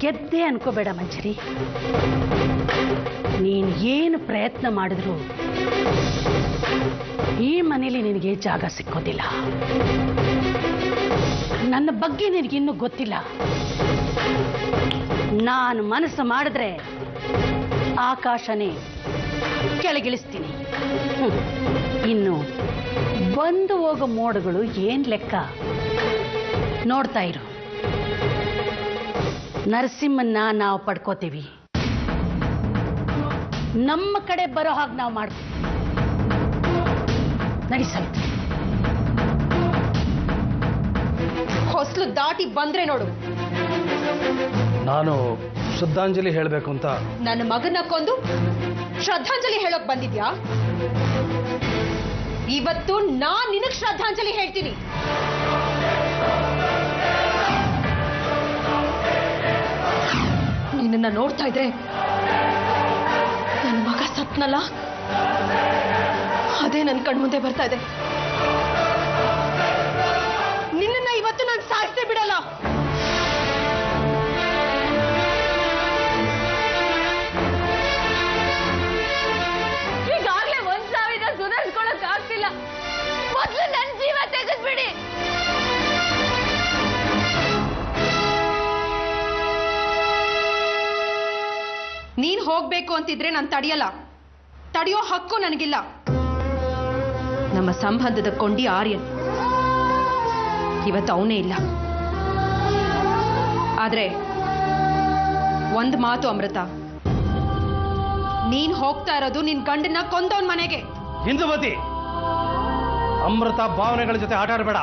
ಗೆದ್ದೆ ಅನ್ಕೋಬೇಡ ಮಂಜರಿ. ನೀನು ಏನು ಪ್ರಯತ್ನ ಮಾಡಿದ್ರು ಈ ಮನೇಲಿ ನಿನಗೆ ಜಾಗ ಸಿಕ್ಕೋದಿಲ್ಲ. ನನ್ನ ಬಗ್ಗೆ ನಿನಗಿನ್ನೂ ಗೊತ್ತಿಲ್ಲ. ನಾನು ಮನಸ್ಸು ಮಾಡಿದ್ರೆ ಆಕಾಶನೇ ಕೆಳಗಿಳಿಸ್ತೀನಿ. ಇನ್ನು ಬಂದು ಹೋಗೋ ಮೋಡಗಳು ಏನ್ ಲೆಕ್ಕ ನೋಡ್ತಾ ಇರು. ನರಸಿಂಹನ್ನ ನಾವು ಪಡ್ಕೋತೀವಿ, ನಮ್ಮ ಕಡೆ ಬರೋ ಹಾಗೆ ನಾವು ಮಾಡ್ತೀವಿ. ನಡಿ ಸಾವಿತ್ರಿ. ಹೊಸಲು ದಾಟಿ ಬಂದ್ರೆ ನೋಡು. ನಾನು ಶ್ರದ್ಧಾಂಜಲಿ ಹೇಳಬೇಕು ಅಂತ. ನನ್ನ ಮಗನ ಕೊಂದು ಶ್ರದ್ಧಾಂಜಲಿ ಹೇಳೋಕ್ ಬಂದಿದ್ಯಾ? ಇವತ್ತು ನಾನ್ ನಿನಗ್ ಶ್ರದ್ಧಾಂಜಲಿ ಹೇಳ್ತೀನಿ. ನಿನ್ನ ನೋಡ್ತಾ ಇದ್ರೆ ನನ್ನ ಮಗ ಸತ್ನಲ್ಲ, ಅದೇ ನನ್ನ ಕಣ್ಮುಂದೆ ಬರ್ತಾ ಇದೆ. ನಿನ್ನ ಇವತ್ತು ನಾನು ಸಾಯಿಸೇ ಬಿಡಲ್ಲ. ಈಗಾಗ್ಲೇ 1,000 ಸುಧಾರಿಸ್ಕೊಳಕ್ ಆಗ್ತಿಲ್ಲ. ಮೊದ್ಲು ನನ್ನ ಜೀವ ತೆಗೆದ್ಬಿಡಿ. ನೀನ್ ಹೋಗ್ಬೇಕು ಅಂತಿದ್ರೆ ನಾನು ತಡೆಯಲ್ಲ. ತಡೆಯೋ ಹಕ್ಕು ನನಗಿಲ್ಲ. ನಮ್ಮ ಸಂಬಂಧದ ಕೊಂಡಿ ಆರ್ಯನ್. ಇವತ್ತು ಅವನೇ ಇಲ್ಲ. ಆದ್ರೆ ಒಂದು ಮಾತು ಅಮೃತ, ನೀನ್ ಹೋಗ್ತಾ ಇರೋದು ನಿನ್ ಗಂಡನ ಕೊಂದವನ್ ಮನೆಗೆ. ಇಂದುಮತಿ, ಅಮೃತ ಭಾವನೆಗಳ ಜೊತೆ ಆಟ ಆಡಬೇಡ.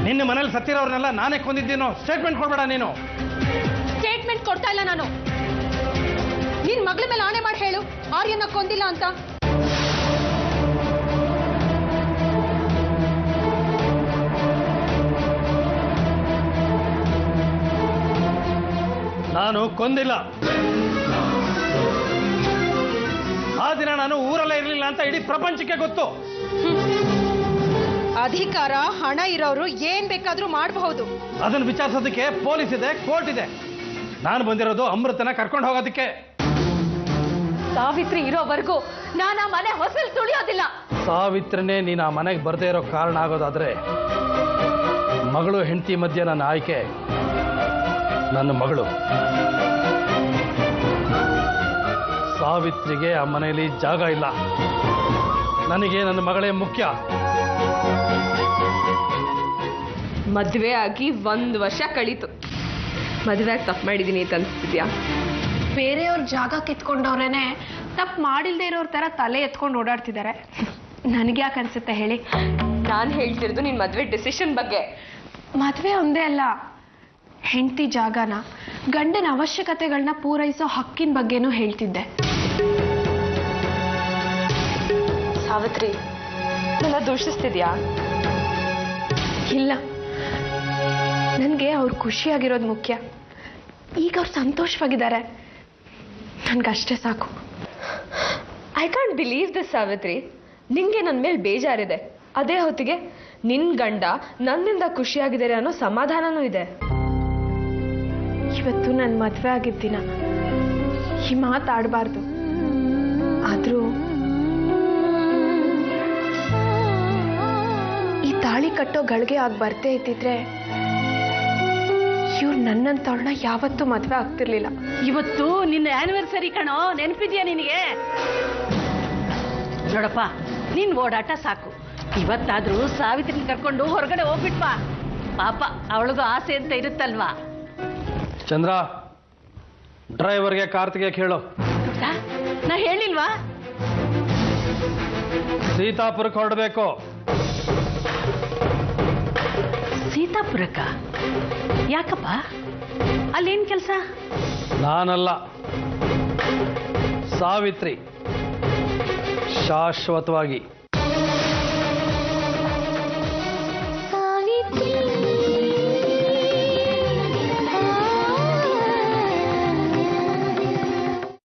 ನಿನ್ನ ಮನೇಲಿ ಸತ್ತಿರೋರ್ನೆಲ್ಲ ನಾನೇ ಕೊಂದಿದ್ದೀನೋ ಸ್ಟೇಟ್ಮೆಂಟ್ ಕೊಡ್ಬೇಡ. ನೀನು ಸ್ಟೇಟ್ಮೆಂಟ್ ಕೊಡ್ತಾ ಇಲ್ಲ ನಾನು. ನಿನ್ ಮಗಳ ಮೇಲೆ ಆಣೆ ಮಾಡಿ ಹೇಳು ಆರ್ಯನ ಕೊಂದಿಲ್ಲ ಅಂತ. ನಾನು ಕೊಂದಿಲ್ಲ. ಆ ದಿನ ನಾನು ಊರಲ್ಲೇ ಇರಲಿಲ್ಲ ಅಂತ ಇಡೀ ಪ್ರಪಂಚಕ್ಕೆ ಗೊತ್ತು. ಅಧಿಕಾರ ಹಣ ಇರೋರು ಏನ್ ಬೇಕಾದ್ರೂ ಮಾಡಬಹುದು. ಅದನ್ನು ವಿಚಾರಿಸೋದಕ್ಕೆ ಪೊಲೀಸ್ ಇದೆ, ಕೋರ್ಟ್ ಇದೆ. ನಾನು ಬಂದಿರೋದು ಅಮೃತನ ಕರ್ಕೊಂಡು ಹೋಗೋದಕ್ಕೆ. ಸಾವಿತ್ರಿ ಇರೋವರೆಗೂ ನಾನು ಆ ಮನೆ ಹೊಸಲು ತುಳಿಯೋದಿಲ್ಲ. ಸಾವಿತ್ರನೇ ನೀನು ಆ ಮನೆಗೆ ಬರದೇ ಇರೋ ಕಾರಣ ಆಗೋದಾದ್ರೆ ಮಗಳು ಹೆಂಡತಿ ಮಧ್ಯೆ ನನ್ನ ಆಯ್ಕೆ ನನ್ನ ಮಗಳು. ಸಾವಿತ್ರಿಗೆ ಆ ಮನೆಯಲ್ಲಿ ಜಾಗ ಇಲ್ಲ. ನನಗೆ ನನ್ನ ಮಗಳೇ ಮುಖ್ಯ. ಮದುವೆ ಆಗಿ 1 ವರ್ಷ ಕಳೀತು. ಮದುವೆ ಆಗಿ ತಪ್ಪು ಮಾಡಿದೀನಿ ಅಂತ ಅನ್ಸ್ತಿದ್ಯಾ? ಬೇರೆಯವ್ರ ಜಾಗ ಕಿತ್ಕೊಂಡವ್ರೇನೆ ತಪ್ಪು ಮಾಡಿಲ್ದೇ ಇರೋರ ತರ ತಲೆ ಎತ್ಕೊಂಡು ಓಡಾಡ್ತಿದ್ದಾರೆ. ನನಗೆ ಯಾಕೆ ಅನ್ಸುತ್ತೆ ಹೇಳಿ? ನಾನು ಹೇಳ್ತಿರೋದು ನಿನ್ ಮದುವೆ ಡಿಸಿಷನ್ ಬಗ್ಗೆ. ಮದುವೆ ಒಂದೇ ಅಲ್ಲ, ಹೆಂಡತಿ ಜಾಗನ, ಗಂಡನ ಅವಶ್ಯಕತೆಗಳನ್ನ ಪೂರೈಸೋ ಹಕ್ಕಿನ ಬಗ್ಗೆನೂ ಹೇಳ್ತಿದ್ದೆ. ಸಾವಿತ್ರಿ, ನನ್ನ ದೂಷಿಸ್ತಿದ್ಯಾ? ಇಲ್ಲ, ನನಗೆ ಅವ್ರು ಖುಷಿಯಾಗಿರೋದು ಮುಖ್ಯ. ಈಗ ಅವ್ರು ಸಂತೋಷವಾಗಿದ್ದಾರೆ, ನನ್ಗಷ್ಟೇ ಸಾಕು. I can't believe this Savitri. ನಿಂಗೆ ನನ್ನ ಮೇಲೆ ಬೇಜಾರಿದೆ, ಅದೇ ಹೊತ್ತಿಗೆ ನಿನ್ ಗಂಡ ನನ್ನಿಂದ ಖುಷಿಯಾಗಿದ್ದಾರೆ ಅನ್ನೋ ಸಮಾಧಾನನೂ ಇದೆ. ಇವತ್ತು ನನ್ನ ಮದುವೆ ಆಗಿದ್ದ ದಿನ, ಈ ಮಾತಾಡಬಾರ್ದು. ಆದ್ರೂ ಈ ತಾಳಿ ಕಟ್ಟೋ ಗಳಿಗೆ ಆಗಿ ಬರ್ತೇ ಇದ್ದಿದ್ರೆ ಇವ್ರು ನನ್ನಂತವ್ರನ್ನ ಯಾವತ್ತೂ ಮದುವೆ ಆಗ್ತಿರ್ಲಿಲ್ಲ. ಇವತ್ತು ನಿನ್ನ ಆನಿವರ್ಸರಿ ಕಣೋ, ನೆನಪಿದ್ಯಾ ನಿನಗೆ? ನೋಡಪ್ಪ, ನಿನ್ ಓಡಾಟ ಸಾಕು. ಇವತ್ತಾದ್ರೂ ಸಾವಿತ್ರಿನ ಕರ್ಕೊಂಡು ಹೊರಗಡೆ ಹೋಗ್ಬಿಟ್ವಾ. ಪಾಪ ಅವಳಿಗೂ ಆಸೆ ಅಂತ ಇರುತ್ತಲ್ವಾ. ಚಂದ್ರ, ಡ್ರೈವರ್ಗೆ ಕಾರ್ತಿಗೆ ಹೇಳು. ನಾ ಹೇಳಿಲ್ವಾ? ಸೀತಾಪುರಕ್ಕೆ ಹೊರಡಬೇಕು. ಸೀತಾಪುರಕ್ಕ? ಯಾಕಪ್ಪ? ಅಲ್ಲೇನ್ ಕೆಲಸ? ನಾನಲ್ಲ, ಸಾವಿತ್ರಿ ಶಾಶ್ವತವಾಗಿ